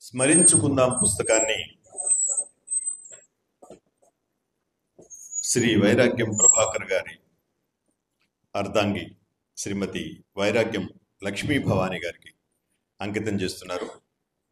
స్మరించుకుందాం పుస్తకాన్ని శ్రీ వైరాగ్యం ప్రభాకర్ గారి అర్ధాంగి శ్రీమతి వైరాగ్యం లక్ష్మీ భవానీ గారికి అంకితం చేస్తున్నారు.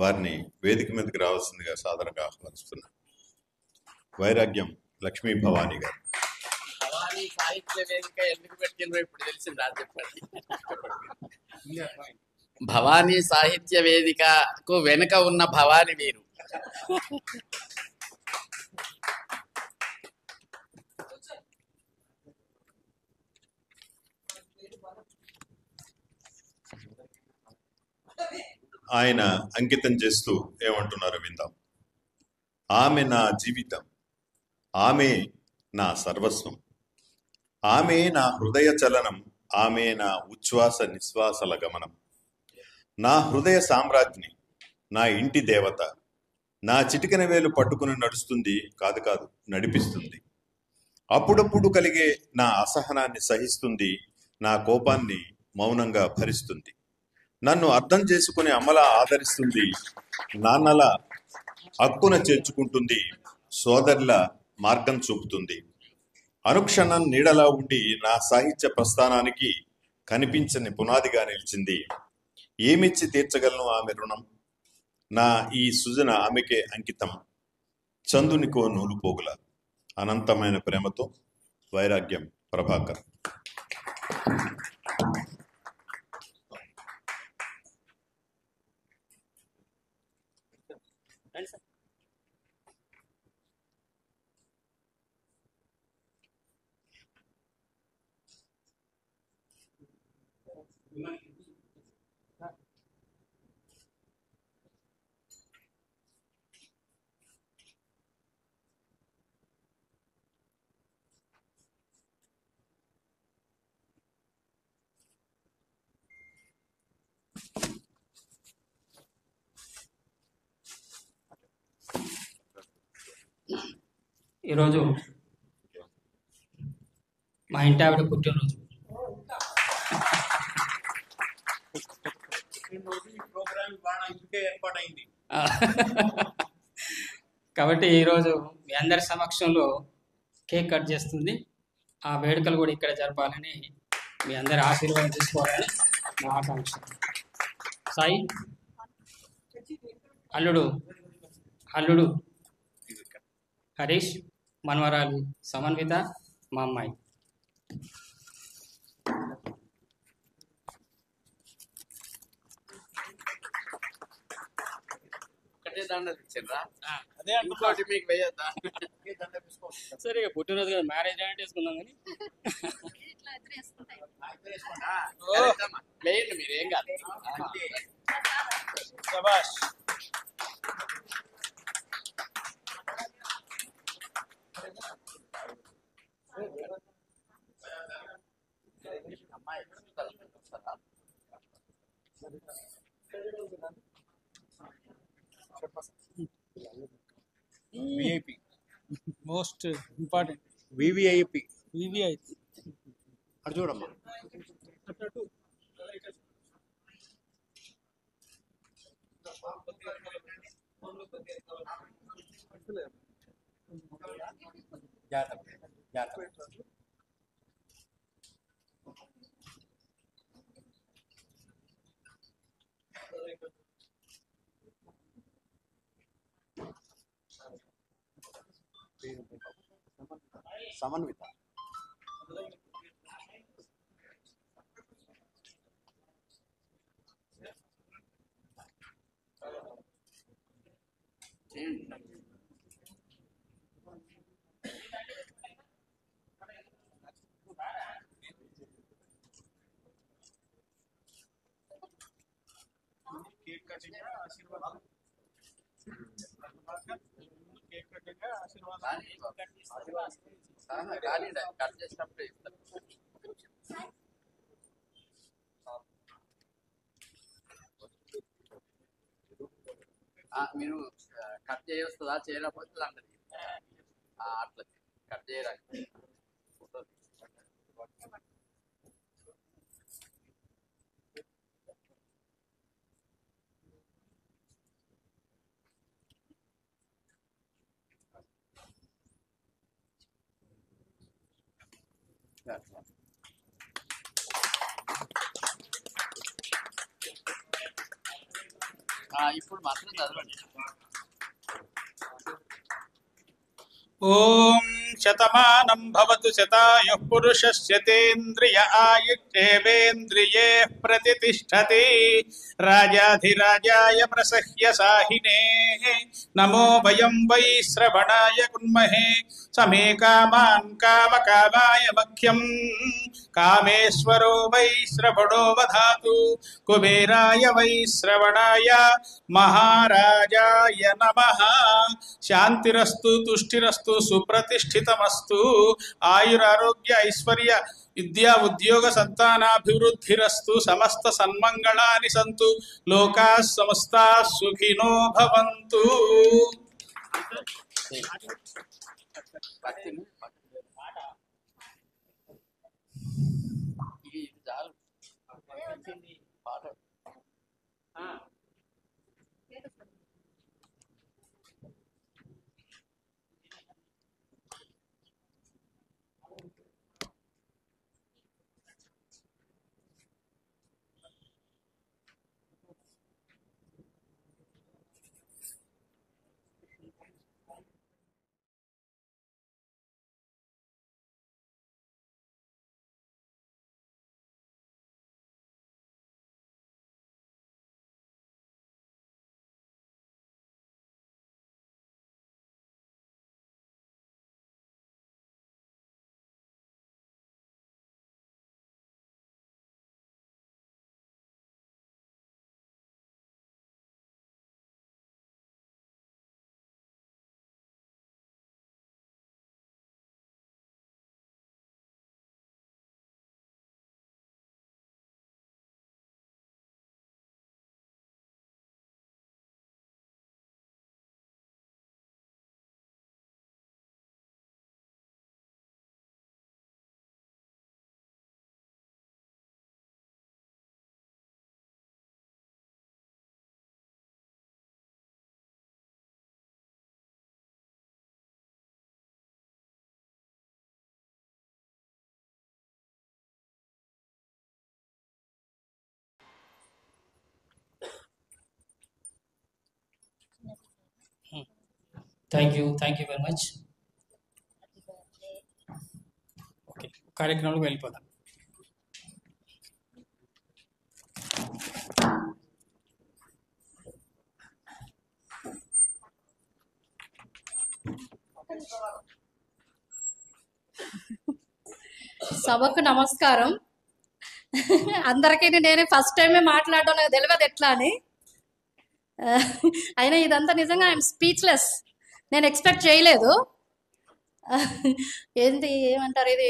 వారిని వేదిక మీదకి రావాల్సిందిగా సాదరంగా ఆహ్వానిస్తున్నారు. వైరాగ్యం లక్ష్మీ భవానీ గారు. భవానీ సాహిత్య వేదిక ఎందుకు పెట్టిండ్రో ఇప్పుడు తెలిసిందా? చెప్పండి. భవానీ సాహిత్య వేదికకు వెనుక ఉన్న భవానీ వీరు. ఆయన అంకితం చేస్తూ ఏమంటున్నారో విందాం. ఆమె నా జీవితం, ఆమె నా సర్వస్వం, ఆమె నా హృదయ చలనం, ఆమె నా ఉచ్ఛ్వాస నిశ్వాసల గమనం, నా హృదయ సామ్రాజ్ఞి, నా ఇంటి దేవత, నా చిటికెన వేలు పట్టుకుని నడుస్తుంది, కాదు కాదు నడిపిస్తుంది. అప్పుడప్పుడు కలిగే నా అసహనాన్ని సహిస్తుంది, నా కోపాన్ని మౌనంగా భరిస్తుంది. నన్ను అర్థం చేసుకుని అమలా ఆదరిస్తుంది, నాన్నల హక్కున చేర్చుకుంటుంది, సోదరుల మార్గం చూపుతుంది. అనుక్షణం నీడలా ఉండి నా సాహిత్య ప్రస్థానానికి కనిపించని పునాదిగా నిలిచింది. ఏమిచ్చి తీర్చగలను ఆమె రుణం? నా ఈ సృజన ఆమెకే అంకితం. చందునికో నూలు పోగుల. అనంతమైన ప్రేమతో వైరాగ్యం ప్రభాకర్. ఈరోజు మా ఇంటి ఆవిడ పుట్టినరోజు. కాబట్టి ఈరోజు మీ అందరి సమక్షంలో కేక్ కట్ చేస్తుంది. ఆ వేడుకలు కూడా ఇక్కడ జరపాలని, మీ అందరి ఆశీర్వాదం తీసుకోవాలని నా ఆకాంక్ష. సాయి అల్లుడు హరీష్, మనవరాలు సమన్విత, మా అమ్మాయి. ఒకటే దండ తెచ్చిండ్రా? ఇంకోటి మీకు వేయద్దా? సరే, ఇక పుట్టినరోజు కదా, మ్యారేజ్ అంటే వేసుకుందాం కానీ వేయండి, మీరు ఏం కాదు. VIP most important. వివిఐపి అటు చూడమ్మా. సమన్విత. కట్ చేసినప్పుడు ఇస్తారు. మీరు కట్ చేయొస్తుందా? చేయకపోతే అందరికి అట్లా కట్ చేయడానికి. ఇప్పుడు మాత్రం చదవండి. ఓం శతమానం భవతు శతాయుః పురుషస్యతేంద్రియ ఆయుష్యేవేంద్రియే ప్రతిష్టతి రాజాధిరాజాయ ప్రసహ్య సాహినే నమో వయం వై శ్రవణాయ కుర్మహే సమే కామాన్ కామకామాయ మఖ్యం కామేశ్వరో వై శ్రవణో వధాతు కుబేరాయ వై శ్రవణాయ మహారాజాయ నమః. శాంతిరస్తు తుష్టిరస్తు సుప్రతిష్ఠితమస్తు ఆయురారోగ్య ఐశ్వర్య విద్యా ఉద్యోగ సంతానాభివృద్ధిరస్తు సమస్త సన్మంగళాని సంతు లోకాః సమస్తాః సుఖినో భవంతు. Thank you very much. Okay, కార్యక్రమంలోకి వెళ్ళిపోదాం. సభకు నమస్కారం. అందరికీ నేనే ఫస్ట్ టైమే మాట్లాడడం నాకు తెలియదు ఎట్లా అని. అయినా ఇదంతా నిజంగా ఐఎమ్ స్పీచ్లెస్. నేను ఎక్స్పెక్ట్ చేయలేదు. ఏమంటారు ఇది,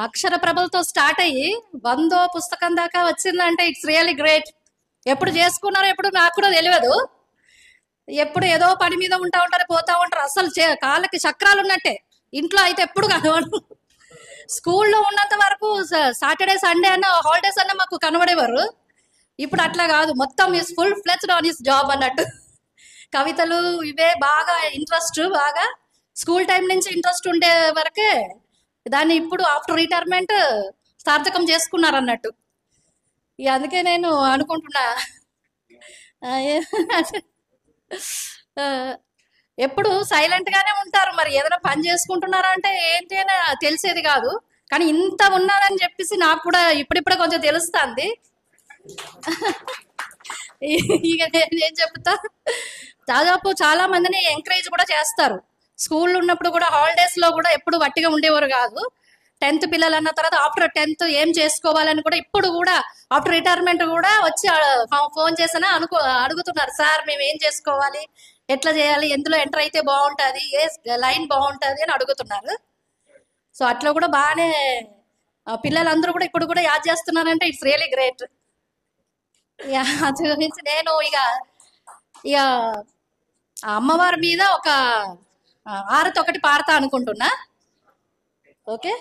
అక్షర ప్రభలతో స్టార్ట్ అయ్యి 100వ పుస్తకం దాకా వచ్చిందంటే ఇట్స్ రియల్లీ గ్రేట్. ఎప్పుడు చేసుకున్నారో ఎప్పుడు నాకు కూడా తెలియదు. ఎప్పుడు ఏదో పని మీద ఉంటారు, పోతా ఉంటారు. అసలు కాళ్ళకి చక్రాలు ఉన్నట్టే. ఇంట్లో అయితే ఎప్పుడు కనబడు. స్కూల్లో ఉన్నంత వరకు సాటర్డే సండే అన్న హాలిడేస్ అన్న మాకు కనబడేవారు. ఇప్పుడు అట్లా కాదు, మొత్తం is full fledged on his job అన్నట్టు. కవితలు ఇవే బాగా ఇంట్రెస్ట్, బాగా స్కూల్ టైం నుంచి ఇంట్రెస్ట్ ఉండే వరకే దాన్ని ఇప్పుడు ఆఫ్టర్ రిటైర్మెంట్ సార్థకం చేసుకున్నారు అన్నట్టు. అందుకే నేను అనుకుంటున్నా, ఎప్పుడు సైలెంట్ గానే ఉంటారు. మరి ఏదైనా పని చేసుకుంటున్నారా అంటే ఏంటి అని తెలిసేది కాదు. కానీ ఇంత ఉన్నారని చెప్పేసి నాకు కూడా ఇప్పుడిప్పుడే కొంచెం తెలుస్తుంది. ఇక నేనేం చెప్తా, దాదాపు చాలా మందిని ఎంకరేజ్ కూడా చేస్తారు. స్కూల్ ఉన్నప్పుడు కూడా హాలిడేస్ లో కూడా ఎప్పుడు వట్టిగా ఉండేవారు కాదు. 10th పిల్లలు అన్న తర్వాత ఆఫ్టర్ 10th ఏం చేసుకోవాలని కూడా ఇప్పుడు కూడా ఆఫ్టర్ రిటైర్మెంట్ కూడా వచ్చి ఫోన్ చేసినా అడుగుతున్నారు, సార్ మేము ఏం చేసుకోవాలి, ఎట్లా చేయాలి, ఎందులో ఎంటర్ అయితే బాగుంటుంది, ఏ లైన్ బాగుంటుంది అని అడుగుతున్నారు. సో అట్లా కూడా బాగానే పిల్లలందరూ కూడా ఇప్పుడు కూడా యాద్ చేస్తున్నారంటే ఇట్స్ రియలీ గ్రేట్. అది గురించి నేను ఇక అమ్మవారి మీద ఒక ఆరతి ఒకటి పాడతా అనుకుంటున్నా. ఓకే.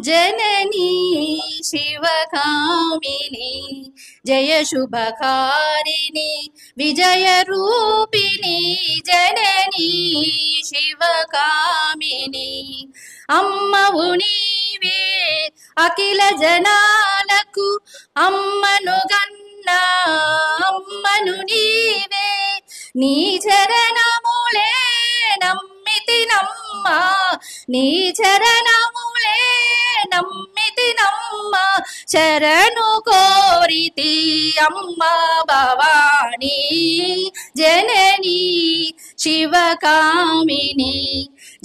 జననీ శివకామిని జయ శుభకారిణి విజయ రూపిణి జననీ శివకామిని అమ్మవు నీవే అఖిల జనాలకు అమ్మను గన్నా అమ్మను నీవే నీ చరణములే నమ్మితినమ్మా నీ చరణములే నమ్మితినమ్మా శరణు కోరితి అమ్మా భవానీ జననీ శివకామిని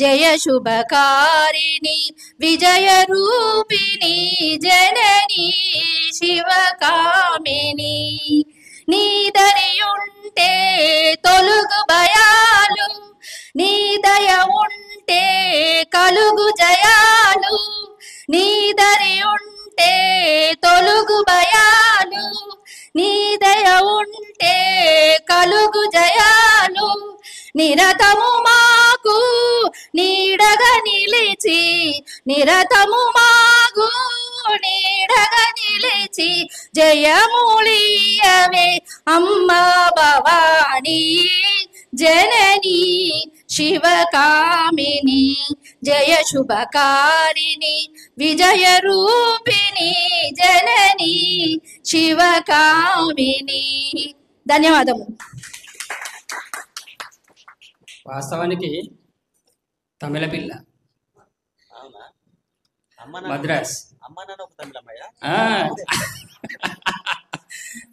జయ శుభకారిణి విజయ రూపిణి జననీ శివకామిని నీ దరి ఉంటే తొలుగు భయాలు నీ దయ ఉంటే కలుగు జయాలు నీ దరి ఉంటే తొలుగు భయాలు నీ దయ ఉంటే కలుగు జయాలు నిరతము మాకు నీడగా నిలిచి నిరతము మాకు నీడగా నిలిచి జయములియవే అమ్మా భవానీ జననీ శివకామిని జయ శుభకారిణి విజయ రూపిణి జననీ శివకామిని. ధన్యవాదములు. వాస్తవానికి తమిళ పిల్ల అవునా? మద్రాస్ అమ్మ నాన్న ఒక తమిళమ్మయ్య. ఆ.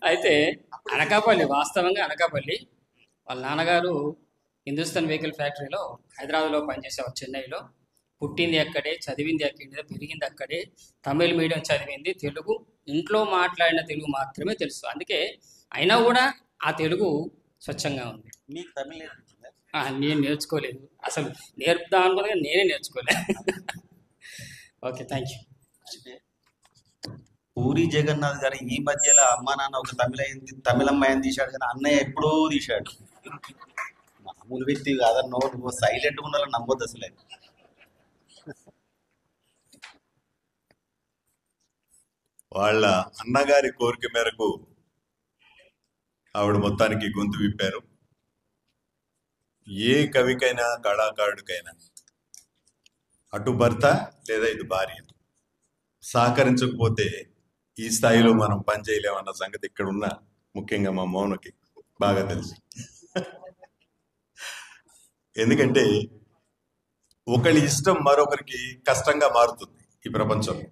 అయితే అనకాపల్లి, వాస్తవంగా అనకాపల్లి వాళ్ళ నాన్నగారు హిందుస్థాన్ వెహికల్ ఫ్యాక్టరీలో హైదరాబాద్లో పనిచేసేవారు. చెన్నైలో పుట్టింది అక్కడే, చదివింది అక్కడే, పెరిగింది అక్కడే, తమిళ మీడియం చదివింది. తెలుగు ఇంట్లో మాట్లాడిన తెలుగు మాత్రమే తెలుసు. అందుకే అయినా కూడా ఆ తెలుగు స్వచ్ఛంగా ఉంది. మీకు తమిళ నేర్పించిందా? నేను నేర్చుకోలేదు, అసలు నేర్పుదాం అనుకున్నా నేనే నేర్చుకోలేదు. Okay, thank you. అంటే పూరి జగన్నాథ్ గారు ఈ మధ్యలో అమ్మా నాన్న ఒక తమిళమ్మాయిని తీశాడు, కానీ అన్నయ్య ఎప్పుడూ తీశాడు. మామూలు వ్యక్తి కాదన్నో, నువ్వు సైలెంట్ గా ఉండాలని నమ్మొద్దు అసలే. వాళ్ళ అన్నగారి కోరిక మేరకు ఆవిడ మొత్తానికి గొంతు విప్పారు. ఏ కవికైనా కళాకారుడికైనా అటు భర్త లేదా ఇటు భార్య సహకరించకపోతే ఈ స్థాయిలో మనం పనిచేయలేమన్న సంగతి ఇక్కడ ఉన్న ముఖ్యంగా మా మౌనకి బాగా తెలుసు. ఎందుకంటే ఒకరి ఇష్టం మరొకరికి కష్టంగా మారుతుంది ఈ ప్రపంచంలో.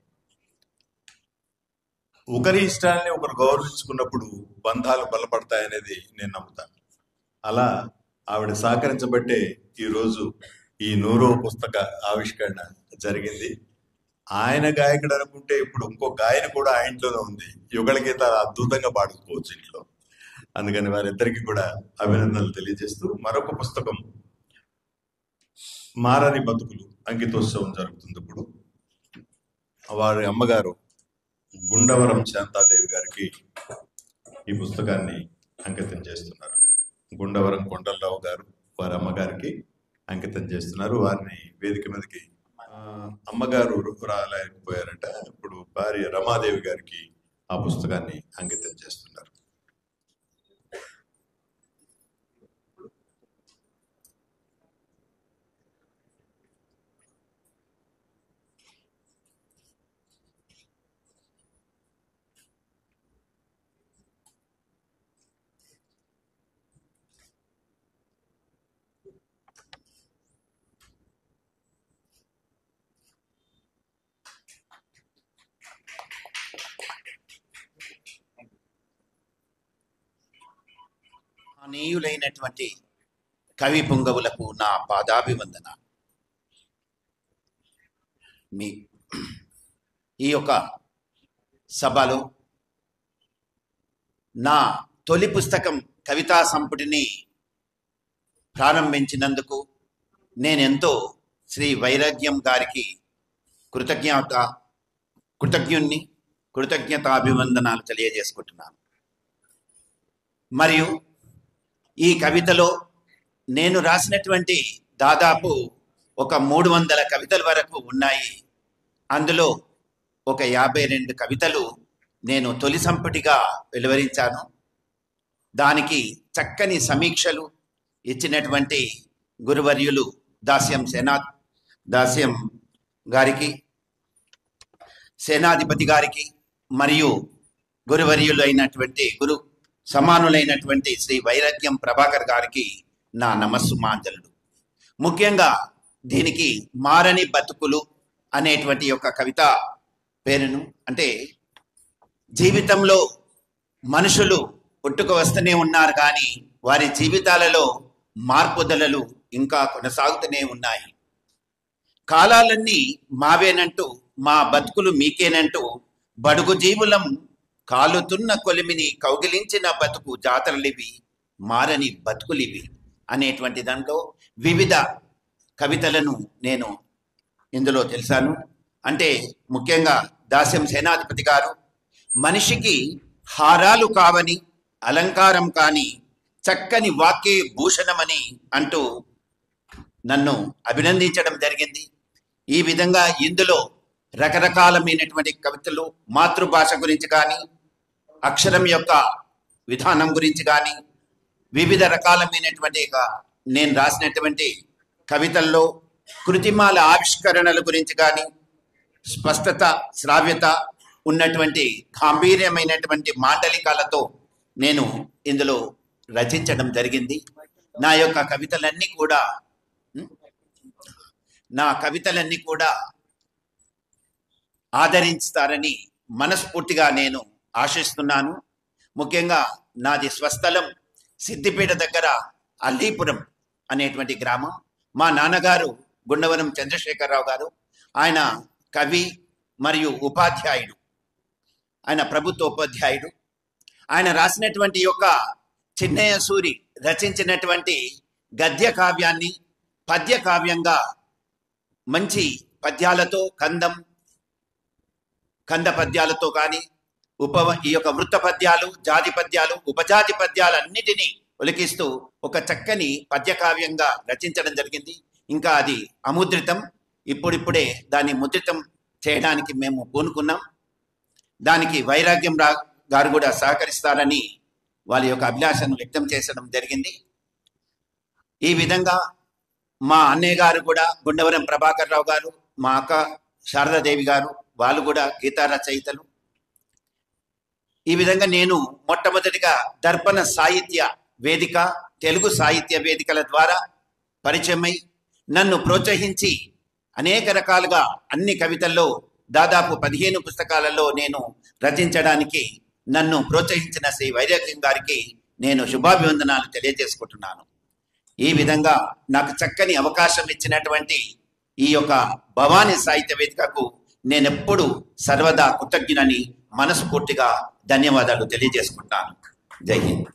ఒకరి ఇష్టాన్ని ఒకరు గౌరవించుకున్నప్పుడు బంధాలు బలపడతాయనేది నేను నమ్ముతాను. అలా ఆవిడ సహకరించబట్టే ఈరోజు ఈ 100వ పుస్తక ఆవిష్కరణ జరిగింది. ఆయన గాయకుడు అనుకుంటే ఇప్పుడు ఇంకో గాయని కూడా ఆ ఇంట్లోనే ఉంది. యుగళ గీతాలు అద్భుతంగా పాడుకోవచ్చు ఇంట్లో. అందుకని వారిద్దరికి కూడా అభినందనలు తెలియజేస్తూ మరొక పుస్తకం మారని బతుకులు అంకితోత్సవం జరుగుతుంది. ఇప్పుడు వారి అమ్మగారు గుండవరం శాంతాదేవి గారికి ఈ పుస్తకాన్ని అంకితం చేస్తున్నారు. గుండవరం కొండలరావు గారు వారి అమ్మగారికి అంకితం చేస్తున్నారు. వారిని వేదిక మీదకి, అమ్మగారు రాలేకపోయారట, ఇప్పుడు భార్య రమాదేవి గారికి ఆ పుస్తకాన్ని అంకితం చేస్తున్నారు. నీయులైనటువంటి కవి పుంగవులకు నా పాదాభివందన. మీ ఈ యొక్క సభలో నా తొలి పుస్తకం కవితా సంపుటిని ప్రారంభించినందుకు నేనెంతో శ్రీ వైరాగ్యం గారికి కృతజ్ఞతాభివందనాలు తెలియజేసుకుంటున్నాను. మరియు ఈ కవితలో నేను రాసినటువంటి దాదాపు ఒక 300 కవితల వరకు ఉన్నాయి. అందులో ఒక 52 కవితలు నేను తొలి సంపుటిగా వెలువరించాను. దానికి చక్కని సమీక్షలు ఇచ్చినటువంటి గురువర్యులు దాస్యం గారికి, సేనాధిపతి గారికి మరియు గురువర్యులైనటువంటి గురు సమానులైనటువంటి శ్రీ వైరాగ్యం ప్రభాకర్ గారికి నా నమస్సుమాంజలుడు. ముఖ్యంగా దీనికి మారని బతుకులు అనేటువంటి యొక్క కవిత పేరును, అంటే జీవితంలో మనుషులు పుట్టుకు వస్తూనే ఉన్నారు కానీ వారి జీవితాలలో మార్పుదలలు ఇంకా కొనసాగుతూనే ఉన్నాయి. కాలాలన్నీ మావేనంటూ మా బతుకులు మీకేనంటూ బడుగు జీవులం కాలుతున్న కొలిమిని కౌగిలించిన బతుకు జాతరలివి మారని బతుకులివి అనేటువంటి దాంట్లో వివిధ కవితలను నేను ఇందులో తెలిసాను. అంటే ముఖ్యంగా దాస్యం సేనాధిపతి గారు మనిషికి హారాలు కావని అలంకారం కాని చక్కని వాక్యే భూషణమని అంటూ నన్ను అభినందించడం జరిగింది. ఈ విధంగా ఇందులో రకరకాలమైనటువంటి కవితలు మాతృభాష గురించి కానీ, అక్షరం యొక్క విధానం గురించి కానీ, వివిధ రకాలమైనటువంటి నేను రాసినటువంటి కవితల్లో కృతిమాల ఆవిష్కరణల గురించి కానీ, స్పష్టత శ్రావ్యత ఉన్నటువంటి గాంభీర్యమైనటువంటి మాండలికాలతో నేను ఇందులో రచించడం జరిగింది. నా కవితలన్నీ కూడా ఆదరిస్తారని మనస్ఫూర్తిగా నేను ఆశిస్తున్నాను. ముఖ్యంగా నాది స్వస్థలం సిద్దిపేట దగ్గర అల్లీపురం అనేటువంటి గ్రామం. మా నాన్నగారు గుండవరం చంద్రశేఖరరావు గారు. ఆయన కవి మరియు ఉపాధ్యాయుడు, ఆయన ప్రభుత్వ ఉపాధ్యాయుడు. ఆయన రాసినటువంటి యొక్క చిన్నయ్య సూరి రచించినటువంటి గద్య కావ్యాన్ని పద్య కావ్యంగా మంచి పద్యాలతో కంద పద్యాలతో కానీ ఈ యొక్క వృత్త పద్యాలు, జాతి పద్యాలు, ఉపజాతి పద్యాలన్నిటినీ ఒలికిస్తూ ఒక చక్కని పద్యకావ్యంగా రచించడం జరిగింది. ఇంకా అది అముద్రితం. ఇప్పుడిప్పుడే దాన్ని ముద్రితం చేయడానికి మేము పూనుకున్నాం. దానికి వైరాగ్యం గారు కూడా సహకరిస్తారని వాళ్ళ యొక్క అభిలాషను వ్యక్తం చేసడం జరిగింది. ఈ విధంగా మా అన్నయ్య గారు కూడా గుండవరం ప్రభాకర్ రావు గారు, మా అక్క శారదాదేవి గారు, వాళ్ళు కూడా గీతా రచయితలు. ఈ విధంగా నేను మొట్టమొదటిగా దర్పణ సాహిత్య వేదిక, తెలుగు సాహిత్య వేదికల ద్వారా పరిచయమై నన్ను ప్రోత్సహించి అనేక రకాలుగా అన్ని కవితల్లో దాదాపు 15 పుస్తకాలలో నేను రచించడానికి నన్ను ప్రోత్సహించిన శ్రీ వైరాగ్యం గారికి నేను శుభాభివందనాలు తెలియజేసుకుంటున్నాను. ఈ విధంగా నాకు చక్కని అవకాశం ఇచ్చినటువంటి ఈ యొక్క భవానీ సాహిత్య వేదికకు నేనెప్పుడు సర్వదా కృతజ్ఞునని మనస్ఫూర్తిగా ధన్యవాదాలు తెలియజేసుకుంటాను. జై హింద్.